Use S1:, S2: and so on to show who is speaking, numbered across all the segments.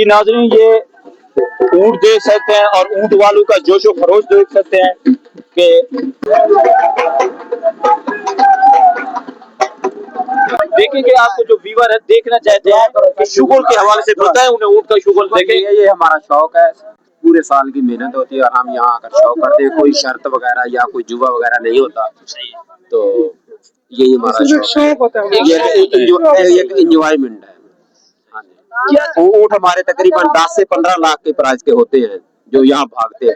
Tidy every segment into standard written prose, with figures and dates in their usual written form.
S1: जी नाज़रीन, ये ऊँट देख सकते हैं और ऊँट वालों का जोशो खरोश देख सकते हैं कि देखेंगे। आपको जो व्यूअर है देखना चाहते हैं कि शुगल के हवाले से बताएं उन्हें ऊँट का शुगल देखें।
S2: ये हमारा शौक है, पूरे साल की मेहनत होती है और हम यहाँ आकर शौक करते हैं। कोई शर्त वगैरह या कोई जुआ वगैरह नहीं होता, तो यही हमारा शौक होता है। ये एक इंजॉयमेंट है। हाँ जी, ऊँट हमारे तकरीबन 10 से 15 लाख के प्राइस के होते हैं जो यहाँ भागते हैं।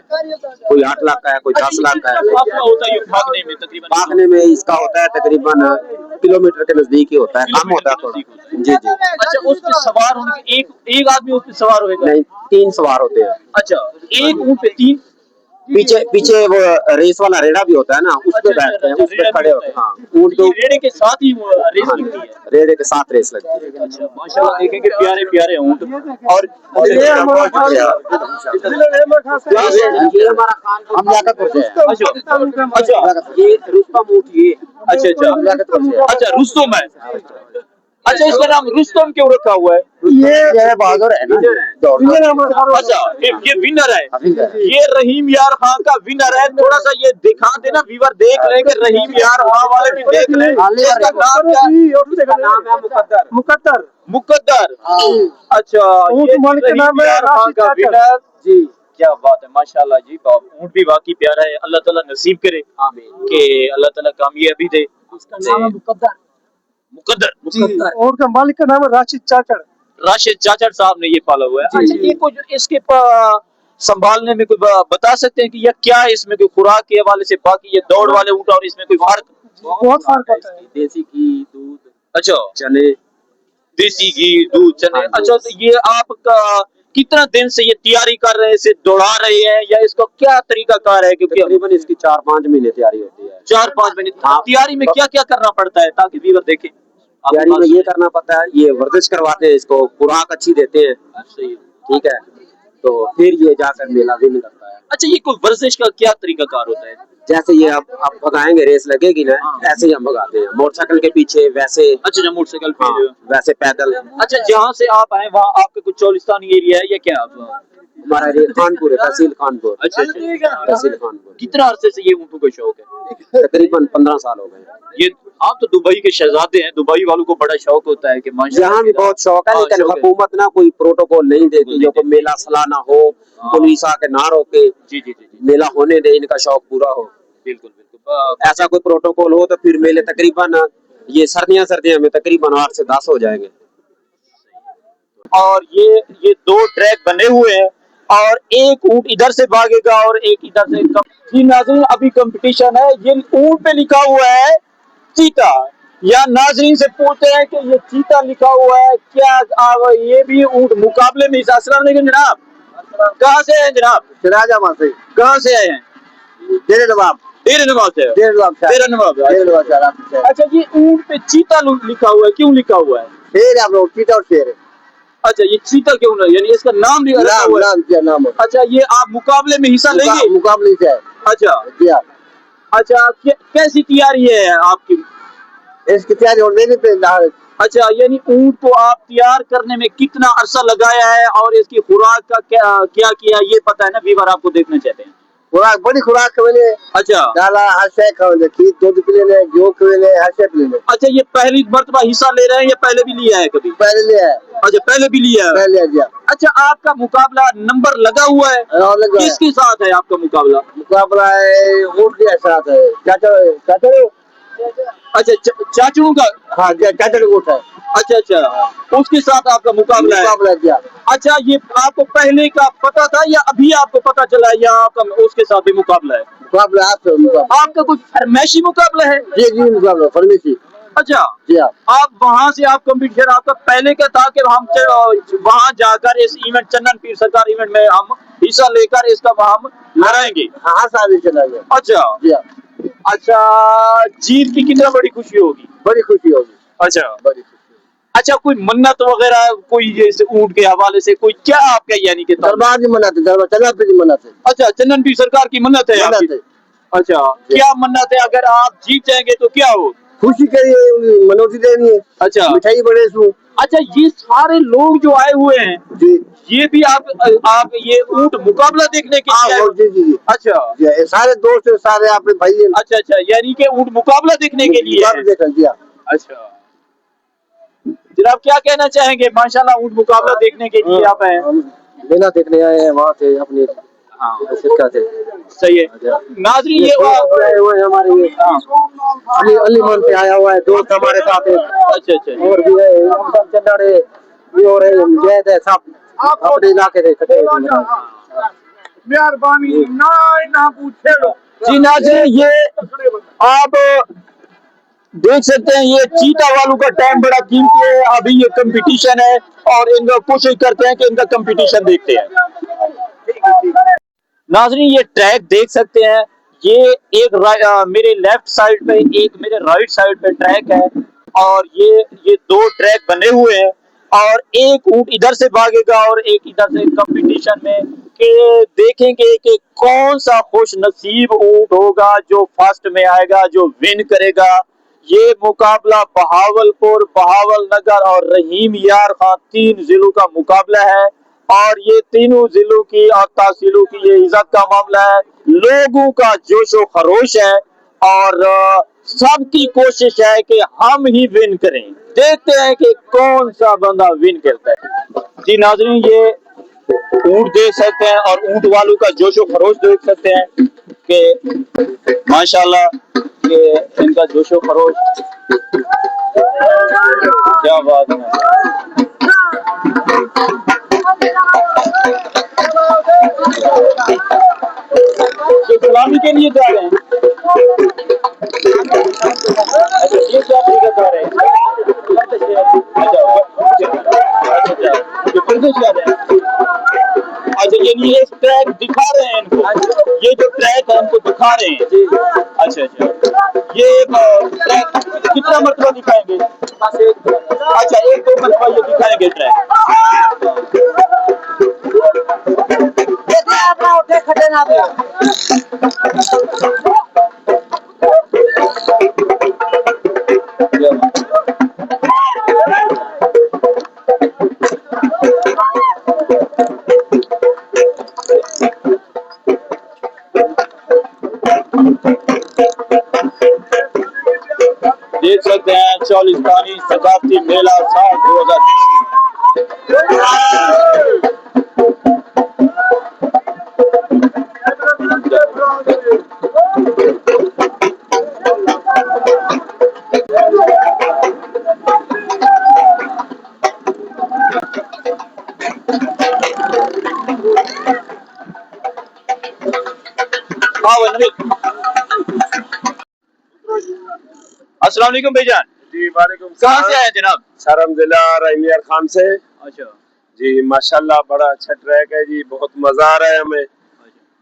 S2: कोई 8 लाख का है, कोई 10 लाख का है।
S1: होता है भागने में तकरीबन
S2: भागने में इसका होता है तकरीबन किलोमीटर के नजदीक ही होता है, कम होता है थोड़ा। जी जी।
S1: अच्छा, उस पे सवार होने के एक आदमी उस पे सवार होगा?
S2: नहीं, 3 सवार होते हैं।
S1: अच्छा, एक ऊँट पे 3?
S2: पीछे वो रेस वाला रेड़ा भी होता है ना, उस पे बैठते हैं, उस पे खड़े होते हैं। हाँ, ऊँट तो
S1: रेड़े के साथ ही रेस लगती है?
S2: रेड़े के साथ रेस लगती है।
S1: अच्छा, माशाल्लाह, देखेंगे प्यारे प्यारे ऊँट। और
S2: ये हमारा हम लियाकतपुर से हैं।
S1: अच्छा,
S2: ये रुस्तम ऊँट, ये
S1: अच्छा रुस्तम है। अच्छा, इसका नाम रुस्तम क्यों रखा हुआ है?
S2: ये बहादुर है ना।
S1: अच्छा, ये विनर है। ये रहीम यार खान का विनर है। थोड़ा सा ये दिखा देना, व्यूअर देख लें कि रहीम यार खान वाले भी देख लें। इसका नाम क्या?
S2: इसका नाम है मुकद्दर।
S1: मुकद्दर। अच्छा, ये रहीम यार खान का विनर जी। क्या बात है, माशाल्लाह जी। ऊँट भी वाकई प्यारा है। अल्लाह ताला नसीब करे कि अल्लाह ताला कामयाबी दे। मुकद्दर
S3: और का मालिक का नाम है
S1: राशिद चाचड़ साहब ने ये पाला हुआ है। अच्छा, ये कुछ इसके संभालने में कोई बता सकते हैं कि यह क्या है? इसमें कोई खुराक के हवाले से बाकी ये दौड़ वाले ऊँट और इसमें कोई फर्क?
S3: बहुत फर्क होता है।
S2: देसी घी, दूध,
S1: अच्छा,
S2: चने,
S1: देसी घी, दूध, चने। अच्छा, तो ये आपका कितना दिन से ये तैयारी कर रहे हैं, इसे दौड़ा रहे हैं, या इसका क्या तरीका कार है? क्योंकि
S2: तकरीबन इसकी 4-5 महीने तैयारी होती है।
S1: 4-5 महीने तैयारी में क्या क्या करना पड़ता है ताकि व्यूअर देखें?
S2: तैयारी में ये करना पड़ता है, ये वर्जिश करवाते हैं, इसको खुराक अच्छी देते हैं। ठीक है, तो फिर ये जाकर मेला भी निकलता है।
S1: अच्छा, ये कोई वर्जिश का क्या तरीका कार होता है?
S2: जैसे ये अब भगाएंगे, रेस लगेगी ना, ऐसे ही हम भगाते हैं। मोटरसाइकिल के पीछे वैसे।
S1: अच्छा, मोटरसाइकिल पे
S2: वैसे पैदल।
S1: अच्छा, जहाँ से आप आए वहाँ आपका कुछ चौलिस्तानी एरिया है या क्या?
S2: हमारा खानपुर है, तहसील खानपुर।
S1: अच्छा,
S2: तहसील खानपुर।
S1: कितना अरसे से ये ऊँटों का शौक है?
S2: तकरीबन 15 साल हो गए।
S1: ये आप तो दुबई के शहजादे हैं, दुबई वालों को बड़ा शौक होता है कि
S2: यहाँ भी बहुत शौक है, लेकिन हुकूमत ना कोई प्रोटोकॉल नहीं देती। जो कोई मेला सालाना हो, पुलिस आके ना रोके,
S1: जी,
S2: मेला होने दे, इनका शौक पूरा हो।
S1: बिल्कुल बिल्कुल।
S2: ऐसा कोई प्रोटोकॉल हो तो फिर मेले तकरीबन ये सर्दियां में तकरीबन 8 से 10 हो जाएंगे।
S1: और ये 2 ट्रैक बने हुए हैं और एक ऊँट इधर से भागेगा और एक इधर से। जी नाज़रीन, अभी कंपटीशन है। ये ऊँट पे लिखा हुआ है चीता, या नाज़रीन से पूछते हैं कि ये चीता लिखा हुआ है क्या? ये भी ऊँट मुकाबले में। अस्सलाम वालेकुम जनाब, कहाँ से हैं जनाब?
S2: सिराजाबाद से।
S1: कहाँ से आए हैं?
S2: डेरे नवाब।
S1: डेरे नवाब से।
S2: डेरे नवाब।
S1: अच्छा, ये ऊँट पे चीता लिखा हुआ है, क्यों लिखा हुआ है?
S2: शेर आप लोग, चीता और शेर।
S1: अच्छा, ये चीता क्यों ना, यानी इसका नाम भी
S2: नाम।
S1: अच्छा, ये आप मुकाबले में हिस्सा लेंगे?
S2: मुकाबले से।
S1: अच्छा
S2: जी हाँ।
S1: अच्छा, कैसी तैयारी है आपकी?
S2: इसकी तैयारी होने में।
S1: अच्छा, यानी ऊँट को आप तैयार करने में कितना अरसा लगाया है और इसकी खुराक का क्या किया, ये पता है ना, व्यूअर आपको देखना चाहते हैं।
S2: खुराक बड़ी खुराक खवेले।
S1: अच्छा,
S2: दाला हर शय खवेले, खीर दूध पिलेले, घी खवेले, हर शय पिलेले।
S1: अच्छा, ये पहली मर्तबा हिस्सा ले रहे हैं या पहले भी लिया है कभी?
S2: पहले लिया है।
S1: अच्छा, पहले भी लिया है।
S2: पहले लिया। अच्छा,
S1: आपका मुकाबला नंबर लगा हुआ है? किसके साथ है आपका मुकाबला?
S2: मुकाबला है ऊँट के साथ है। चाचड़।
S1: अच्छा, चाचू का?
S2: हाँ, चाचड़ ऊँट है।
S1: अच्छा, उसके साथ आपका मुकाबला है। अच्छा, ये आपको पहले का पता था या अभी आपको पता चला है या आपका उसके साथ भी मुकाबला है?
S2: मुकाबला
S1: आपका कोई फरमाइशी मुकाबला है?
S2: जी, मुकाबला फरमाइशी।
S1: अच्छा
S2: जी हाँ।
S1: आप वहाँ से आप कंपटीशन आपका पहले का था कि हम वहाँ जाकर इस इवेंट चंदन पीर सरकार इवेंट में हम हिस्सा लेकर इसका हम लड़ाएंगे?
S2: हाँ, सारे चलाएंगे।
S1: अच्छा
S2: जी हाँ।
S1: अच्छा, जीत की कितना बड़ी खुशी होगी?
S2: बड़ी खुशी होगी।
S1: अच्छा,
S2: बड़ी खुशी।
S1: अच्छा, कोई मन्नत वगैरह कोई जैसे ऊँट के हवाले से कोई क्या आपका, यानी कि
S2: दरबार की मन्नत है, दरबार चंदन पीर की मन्नत है।
S1: अच्छा, चंदन पीर सरकार की मन्नत है आपकी? अच्छा, क्या मन्नत है? अगर आप जीत जाएंगे तो क्या हो?
S2: खुशी करिए, मनोती देनी है।
S1: अच्छा,
S2: मिठाई बड़े सू।
S1: अच्छा, ये सारे लोग जो आए हुए हैं
S4: जी
S1: ये भी आप ये ऊंट मुकाबला देखने के लिए आए हो?
S4: जी जी
S1: अच्छा
S4: ये सारे दोस्त हैं, सारे आपके भाई हैं।
S1: अच्छा अच्छा, यानी कि ऊंट मुकाबला देखने के लिए
S4: मुकाबला
S1: हैं।
S4: देखा जी हाँ।
S1: अच्छा, जनाब क्या कहना चाहेंगे? माशाल्लाह ऊंट मुकाबला देखने के लिए आप हैं।
S4: हम मेला देखने आए हैं वहाँ से अपने
S1: हाँ
S4: सिरका से।
S1: सही है। नाजरीन ये
S4: आए हुए हैं हमारे ये अली मन से आया हुआ है दोस्त हमारे साथ है।
S1: अच्छा अच्छा
S4: और भी है अफजल चन्ना है, ये और है जैद है, सब अपने इलाके से इकट्ठे हुए हैं।
S3: मेहरबानी ना पूछे लो।
S1: जी नाजरीन ये आप देख सकते हैं ये चीता वालों का टाइम बड़ा कीमती है। अभी ये कंपटीशन है और इनका कोशिश करते हैं कि इनका कंपटीशन देखते हैं। नाजरीन ये ट्रैक देख सकते हैं, ये एक मेरे लेफ्ट साइड पे एक मेरे राइट साइड पे ट्रैक है और ये दो ट्रैक बने हुए हैं और एक ऊंट इधर से भागेगा और एक इधर से कंपटीशन में कि देखेंगे कि कौन सा खुश नसीब ऊंट होगा जो फर्स्ट में आएगा, जो विन करेगा। ये मुकाबला बहावलपुर, बहावल नगर और रहीम यार खान 3 जिलों का मुकाबला है और ये तीनों जिलों की और तहसीलों की ये इज्जत का मामला है। लोगों का जोशो खरोश है और सबकी कोशिश है कि हम ही विन करें। देखते हैं कि कौन सा बंदा विन करता है। जी नाजरीन ये ऊंट देख सकते हैं और ऊंट वालों का जोशो खरोश देख सकते हैं कि माशाल्लाह ये इनका जोशो खरोश क्या बात है। ये गुलामी के लिए जा रहे हैं। अच्छा ये क्या तरीका जा रहे हैं? अच्छा ये फिर से जा रहे हैं। अच्छा ये ट्रैक दिखा रहे हैं इनको, ये जो ट्रैक है इनको दिखा रहे हैं। अच्छा अच्छा ये ट्रैक कितना मरतबा दिखाएंगे? अच्छा एक दो मरतबा ये दिखाएंगे ट्रैक। देख सकते हैं 40 शताब्दी मेला साल 2020। अस्सलाम वालेकुम भाईजान।
S4: जी वालेकुम
S1: कहाँ से आए जनाब?
S4: सरम जिला रहीमियार खान से।
S1: अच्छा
S4: जी माशाल्लाह बड़ा अच्छा ट्रैक है जी, बहुत मजा आ रहा है हमें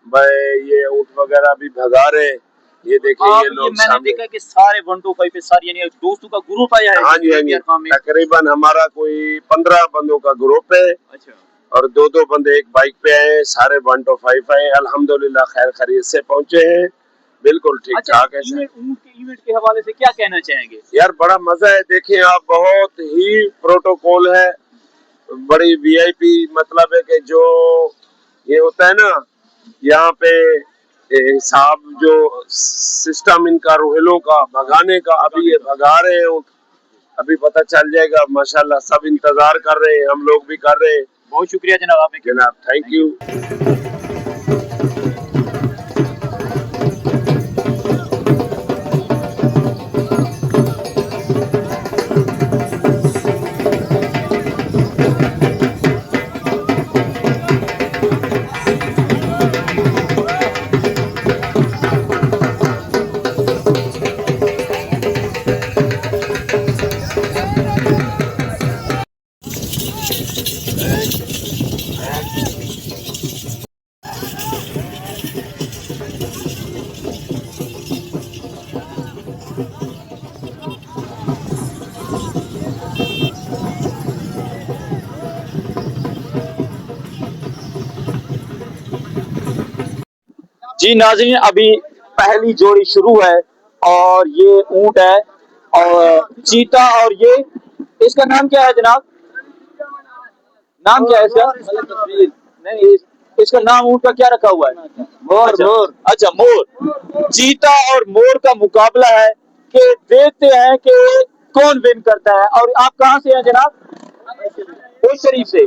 S4: भाई। ये ऊँट वगैरह भी भगा रहे हैं, ये देखिए
S1: आप
S4: ये लोग
S1: मैंने
S4: सामने।
S1: देखा कि सारे 125 पे सारे यानी दोस्तों का ग्रुप आया है।
S4: हाँ जी हाँ जी, तकरीबन हमारा कोई 15 बंदों का ग्रुप है
S1: अच्छा
S4: और दो दो बंदे एक बाइक पे आए, सारे 125 आए। अल्हम्दुलिल्लाह खैर खैरियत से पहुंचे हैं, बिल्कुल ठीक ठाक है।
S1: इवेंट के हवाले से क्या कहना चाहेंगे?
S4: यार बड़ा मजा है, देखें आप बहुत ही प्रोटोकॉल है, बड़ी वीआईपी, मतलब है कि जो ये होता है ना यहाँ पे हिसाब जो सिस्टम इनका रोहिलों का भगाने का, अभी ये भगा रहे हैं ऊँट, अभी पता चल जाएगा। माशाल्लाह सब इंतजार कर रहे हैं, हम लोग भी कर रहे हैं।
S1: बहुत शुक्रिया जनाब आपने।
S4: जनाब थैंक यू।
S1: जी नाजरीन अभी पहली जोड़ी शुरू है और ये ऊंट है और चीता और ये इसका नाम क्या है जनाब? नाम क्या है इसका? नहीं, इसका नाम ऊँट का क्या रखा हुआ है? मोर। अच्छा, मोर। अच्छा, मोर। चीता और मोर का मुकाबला है कि देखते हैं कि कौन विन करता है। और आप कहाँ से हैं जनाब? ओश शरीफ से।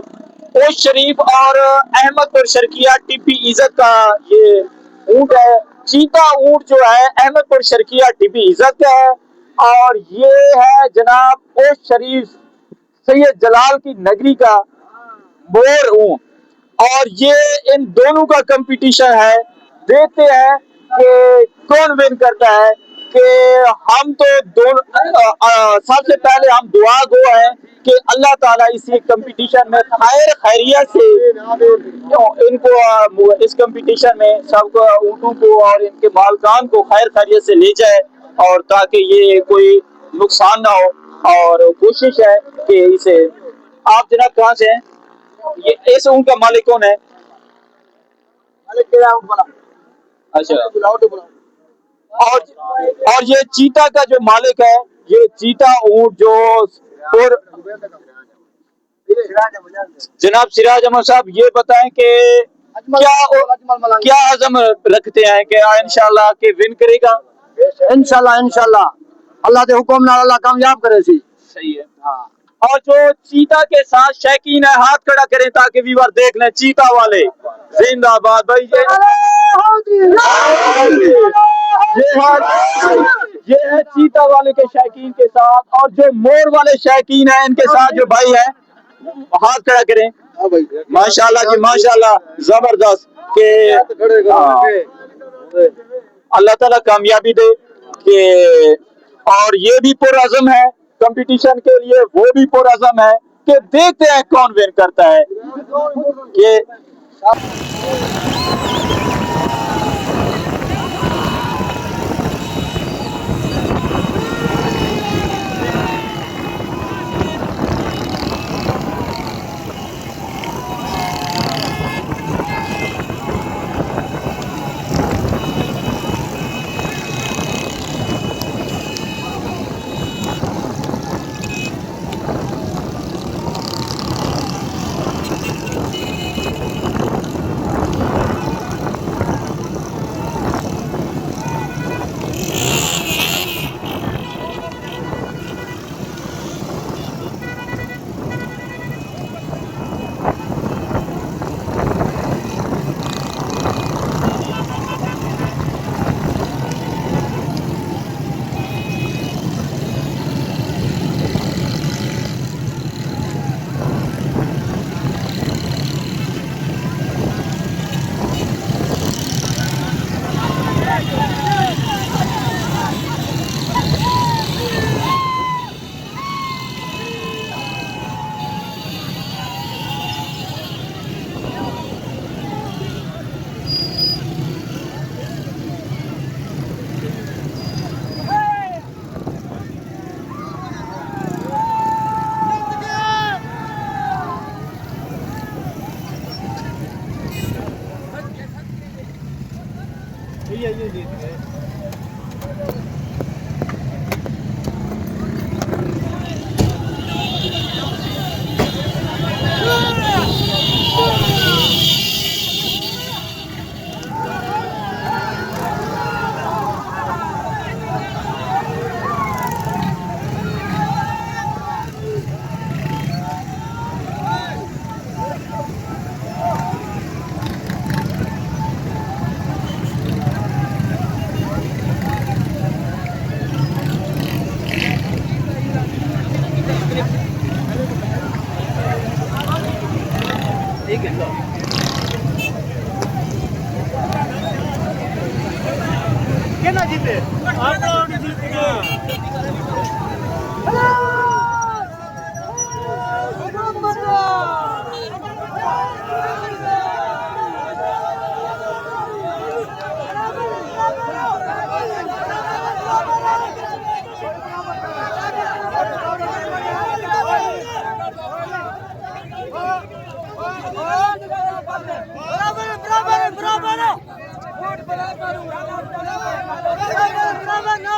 S1: ओश शरीफ और अहमदपुर शर्किया टिब्बी इज्जत का ये ऊँट है। चीता ऊँट जो है अहमदपुर शर्किया टिब्बी इज्जत का है, और ये है जनाब ओश शरीफ सैयद जलाल की नगरी का मोर ऊँट। और ये इन दोनों का कंपटीशन है। देखते हैं कि कौन विन करता है। कि हम तो दोनों सबसे पहले हम दुआ गो है कि अल्लाह ताला इसी कंपटीशन में खैर खैरियत से इनको इस कंपटीशन में सबको ऊँटों को और इनके मालकान को खैर खैरियत से ले जाए, और ताकि ये कोई नुकसान ना हो। और कोशिश है कि इसे, आप जनाब कहाँ से हैं? ये इस ऊँट का मालिक कौन है? अच्छा, और ये चीता का जो मालिक है, ये चीता ऊँट जो और जनाब सिराज अहमद साहब, ये बताएं कि क्या अज़म रखते हैं कि इंशाल्लाह के विन करेगा?
S5: इंशाल्लाह इंशाल्लाह अल्लाह के हुक्म नाल अल्लाह कामयाब करे सी।
S1: सही है। हाँ। और जो चीता के साथ शौकीन है, हाथ खड़ा करें ताकि व्यूअर देख लें। चीता वाले जिंदाबाद भाई। ये है चीता वाले के शौकीन के साथ, और जो मोर वाले शौकीन है इनके साथ जो भाई है, हाथ खड़ा करें। माशाल्लाह जी माशाल्लाह, जबरदस्त के अल्लाह ताला कामयाबी दे कि, और ये भी पुरअज़म है कंपटीशन के लिए, वो भी पुरअज़म है कि देखते हैं कौन विन करता है। ये
S3: क्या ना जीते आप लोग जीत गए।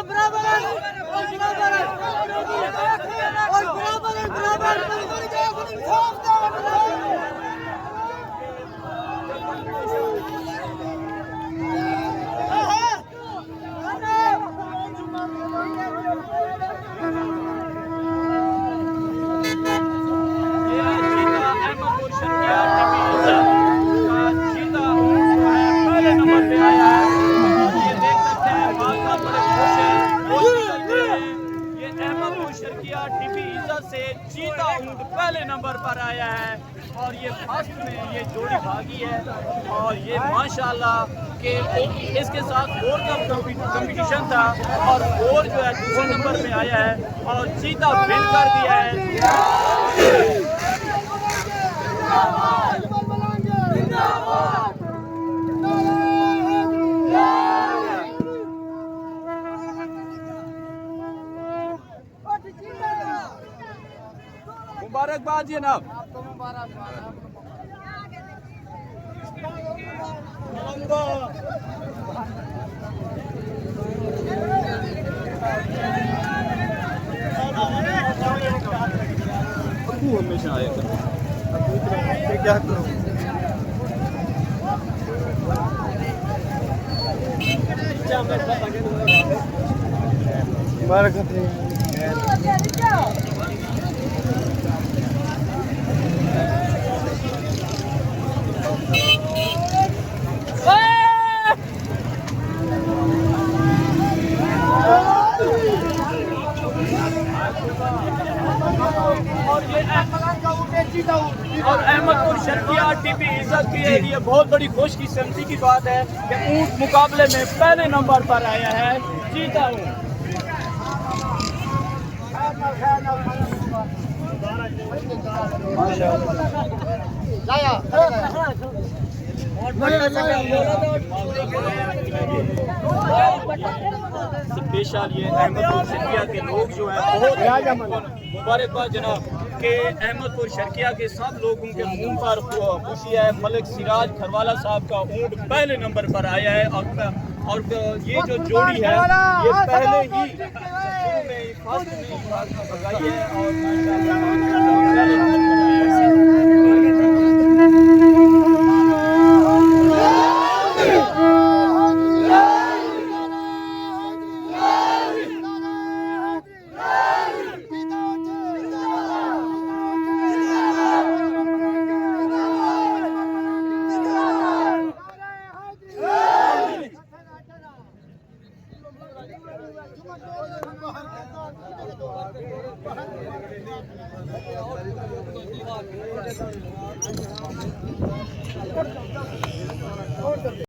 S3: बराबर
S1: अहमदपुर शर्किया टीवी का चीता पहले नंबर पे आया है। ये देख सकते हैं माता बड़े खुश हैं, मौज करते हैं। ये अहमदपुर शर्किया टीवी से चीता ऊंट पहले नंबर पर आया है और ये फर्स्ट में ये जोड़ी भागी है और ये माशाल्लाह के इसके साथ और का कंपटीशन था और जो है दूसरे नंबर पे आया है और चीता विन कर दिया है। मुबारकबाद जनाब। हमेशा आएगा क्या करो और अहमदपुर शर्किया टीपी इज्जत के लिए बहुत बड़ी खुश किस्मती की बात है कि ऊंट मुकाबले में पहले नंबर पर आया है चीता ऊंट। स्पेशल ये अहमदपुर शर्किया के लोग जो हैं बहुत मुबारकबाद जनाब के अहमदपुर शर्किया के सब लोगों के मुंह पर खुशी है। मलिक सिराज खरवाला साहब का ऊंट पहले नंबर पर आया है और ये जो जोड़ी है ये पहले ही शुरू में फर्स्ट में भगाई है और